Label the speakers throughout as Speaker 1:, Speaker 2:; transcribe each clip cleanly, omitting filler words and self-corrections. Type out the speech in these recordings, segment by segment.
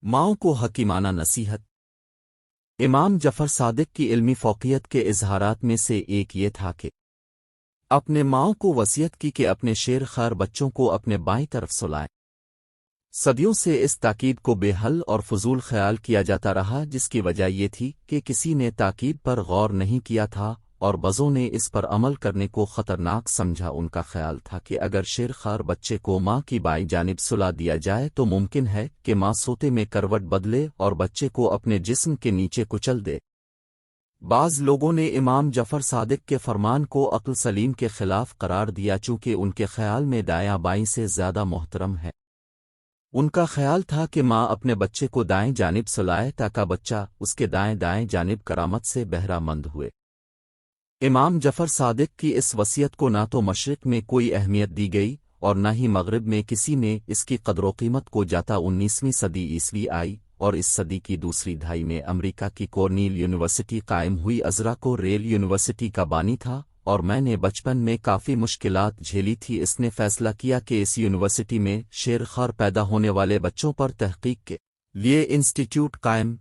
Speaker 1: ماؤں کو حکیمانہ نصیحت۔ امام جعفر صادق کی علمی فوقیت کے اظہارات میں سے ایک یہ تھا کہ اپنے ماؤں کو وصیت کی کہ اپنے شیر خوار بچوں کو اپنے بائیں طرف سلائیں۔ صدیوں سے اس تاکید کو بے حل اور فضول خیال کیا جاتا رہا، جس کی وجہ یہ تھی کہ کسی نے تاکید پر غور نہیں کیا تھا اور بعضوں نے اس پر عمل کرنے کو خطرناک سمجھا۔ ان کا خیال تھا کہ اگر شیر خوار بچے کو ماں کی بائیں جانب سلا دیا جائے تو ممکن ہے کہ ماں سوتے میں کروٹ بدلے اور بچے کو اپنے جسم کے نیچے کچل دے۔ بعض لوگوں نے امام جعفر صادق کے فرمان کو عقل سلیم کے خلاف قرار دیا، چونکہ ان کے خیال میں دایاں بائیں سے زیادہ محترم ہے۔ ان کا خیال تھا کہ ماں اپنے بچے کو دائیں جانب سلائے تاکہ بچہ اس کے دائیں جانب کرامت سے بہرہ مند ہوئے۔ امام جعفر صادق کی اس وصیت کو نہ تو مشرق میں کوئی اہمیت دی گئی اور نہ ہی مغرب میں کسی نے اس کی قدر و قیمت کو جاتا۔ 19ویں صدی عیسوی آئی اور اس صدی کی دوسری دہائی میں امریکہ کی کورنیل یونیورسٹی قائم ہوئی۔ ازرا کو ریل یونیورسٹی کا بانی تھا اور میں نے بچپن میں کافی مشکلات جھیلی تھی۔ اس نے فیصلہ کیا کہ اس یونیورسٹی میں شیر خوار پیدا ہونے والے بچوں پر تحقیق کے لیے انسٹیٹیوٹ قائم،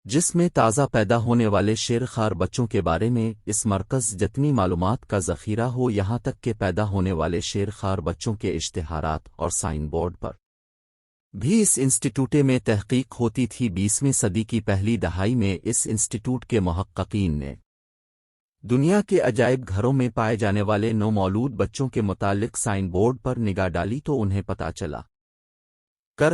Speaker 1: جس میں تازہ پیدا ہونے والے شیر خوار بچوں کے بارے میں اس مرکز جتنی معلومات کا ذخیرہ ہو، یہاں تک کہ پیدا ہونے والے شیر خوار بچوں کے اشتہارات اور سائن بورڈ پر بھی اس انسٹیٹیوٹ میں تحقیق ہوتی تھی۔ 20ویں صدی کی پہلی دہائی میں اس انسٹیٹیوٹ کے محققین نے دنیا کے عجائب گھروں میں پائے جانے والے نومولود بچوں کے متعلق سائن بورڈ پر نگاہ ڈالی تو انہیں پتہ چلا کر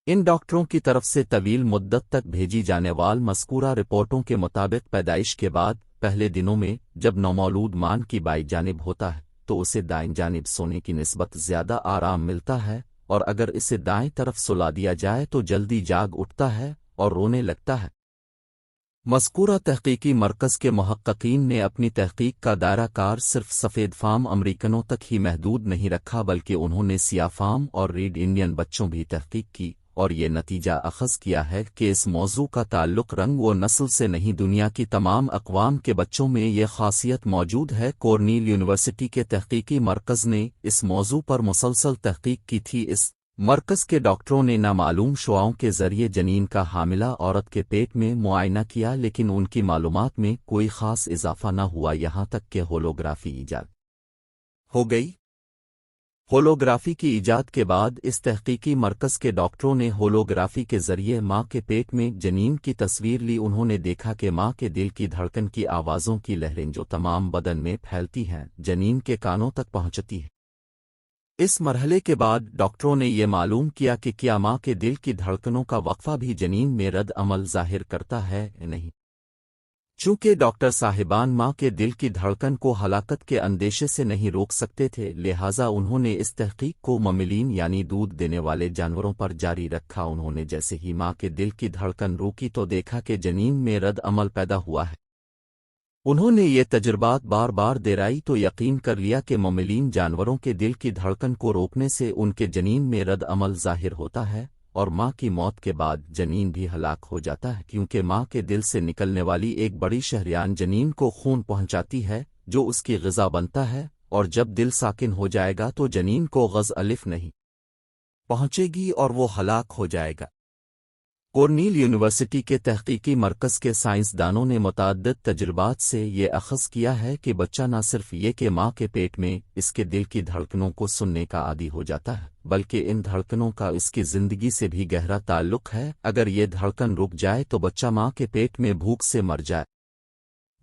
Speaker 1: ان ڈاکٹروں کی طرف سے طویل مدت تک بھیجی جانے والی مذکورہ رپورٹوں کے مطابق پیدائش کے بعد پہلے دنوں میں جب نومولود ماں کی بائیں جانب ہوتا ہے تو اسے دائیں جانب سونے کی نسبت زیادہ آرام ملتا ہے، اور اگر اسے دائیں طرف سلا دیا جائے تو جلدی جاگ اٹھتا ہے اور رونے لگتا ہے۔ مذکورہ تحقیقی مرکز کے محققین نے اپنی تحقیق کا دائرہ کار صرف سفید فام امریکنوں تک ہی محدود نہیں رکھا، بلکہ انہوں نے سیاہ فام اور ریڈ انڈین بچوں بھی تحقیق کی، اور یہ نتیجہ اخذ کیا ہے کہ اس موضوع کا تعلق رنگ و نسل سے نہیں، دنیا کی تمام اقوام کے بچوں میں یہ خاصیت موجود ہے۔ کورنیل یونیورسٹی کے تحقیقی مرکز نے اس موضوع پر مسلسل تحقیق کی تھی۔ اس مرکز کے ڈاکٹروں نے نامعلوم شعاعوں کے ذریعے جنین کا حاملہ عورت کے پیٹ میں معائنہ کیا، لیکن ان کی معلومات میں کوئی خاص اضافہ نہ ہوا، یہاں تک کہ ہولوگرافی ایجاد ہو گئی۔ ہولوگرافی کی ایجاد کے بعد اس تحقیقی مرکز کے ڈاکٹروں نے ہولوگرافی کے ذریعے ماں کے پیٹ میں جنین کی تصویر لی۔ انہوں نے دیکھا کہ ماں کے دل کی دھڑکن کی آوازوں کی لہریں جو تمام بدن میں پھیلتی ہیں جنین کے کانوں تک پہنچتی ہیں۔ اس مرحلے کے بعد ڈاکٹروں نے یہ معلوم کیا کہ کیا ماں کے دل کی دھڑکنوں کا وقفہ بھی جنین میں رد عمل ظاہر کرتا ہے یا نہیں۔ چونکہ ڈاکٹر صاحبان ماں کے دل کی دھڑکن کو ہلاکت کے اندیشے سے نہیں روک سکتے تھے، لہٰذا انہوں نے اس تحقیق کو مملین یعنی دودھ دینے والے جانوروں پر جاری رکھا۔ انہوں نے جیسے ہی ماں کے دل کی دھڑکن روکی تو دیکھا کہ جنین میں رد عمل پیدا ہوا ہے۔ انہوں نے یہ تجربات بار بار دہرائی تو یقین کر لیا کہ مملین جانوروں کے دل کی دھڑکن کو روکنے سے ان کے جنین میں رد عمل ظاہر ہوتا ہے، اور ماں کی موت کے بعد جنین بھی ہلاک ہو جاتا ہے، کیونکہ ماں کے دل سے نکلنے والی ایک بڑی شریان جنین کو خون پہنچاتی ہے جو اس کی غذا بنتا ہے، اور جب دل ساکن ہو جائے گا تو جنین کو غذا الف نہیں پہنچے گی اور وہ ہلاک ہو جائے گا۔ کورنیل یونیورسٹی کے تحقیقی مرکز کے سائنسدانوں نے متعدد تجربات سے یہ اخذ کیا ہے کہ بچہ نہ صرف یہ کہ ماں کے پیٹ میں اس کے دل کی دھڑکنوں کو سننے کا عادی ہو جاتا ہے، بلکہ ان دھڑکنوں کا اس کی زندگی سے بھی گہرا تعلق ہے۔ اگر یہ دھڑکن رک جائے تو بچہ ماں کے پیٹ میں بھوک سے مر جائے۔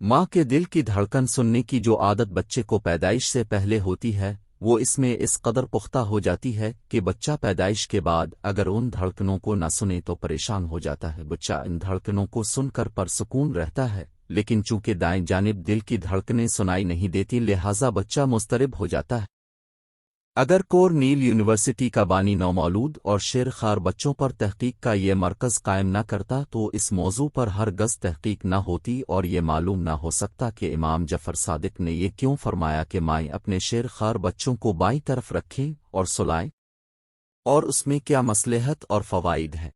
Speaker 1: ماں کے دل کی دھڑکن سننے کی جو عادت بچے کو پیدائش سے پہلے ہوتی ہے، وہ اس میں اس قدر پختہ ہو جاتی ہے کہ بچہ پیدائش کے بعد اگر ان دھڑکنوں کو نہ سنے تو پریشان ہو جاتا ہے۔ بچہ ان دھڑکنوں کو سن کر پرسکون رہتا ہے، لیکن چونکہ دائیں جانب دل کی دھڑکنیں سنائی نہیں دیتی لہٰذا بچہ مضطرب ہو جاتا ہے۔ اگر کورنیل یونیورسٹی کا بانی نومولود اور شیر خوار بچوں پر تحقیق کا یہ مرکز قائم نہ کرتا تو اس موضوع پر ہرگز تحقیق نہ ہوتی اور یہ معلوم نہ ہو سکتا کہ امام جعفر صادق نے یہ کیوں فرمایا کہ مائیں اپنے شیر خوار بچوں کو بائیں طرف رکھیں اور سلائیں، اور اس میں کیا مصلحت اور فوائد ہیں۔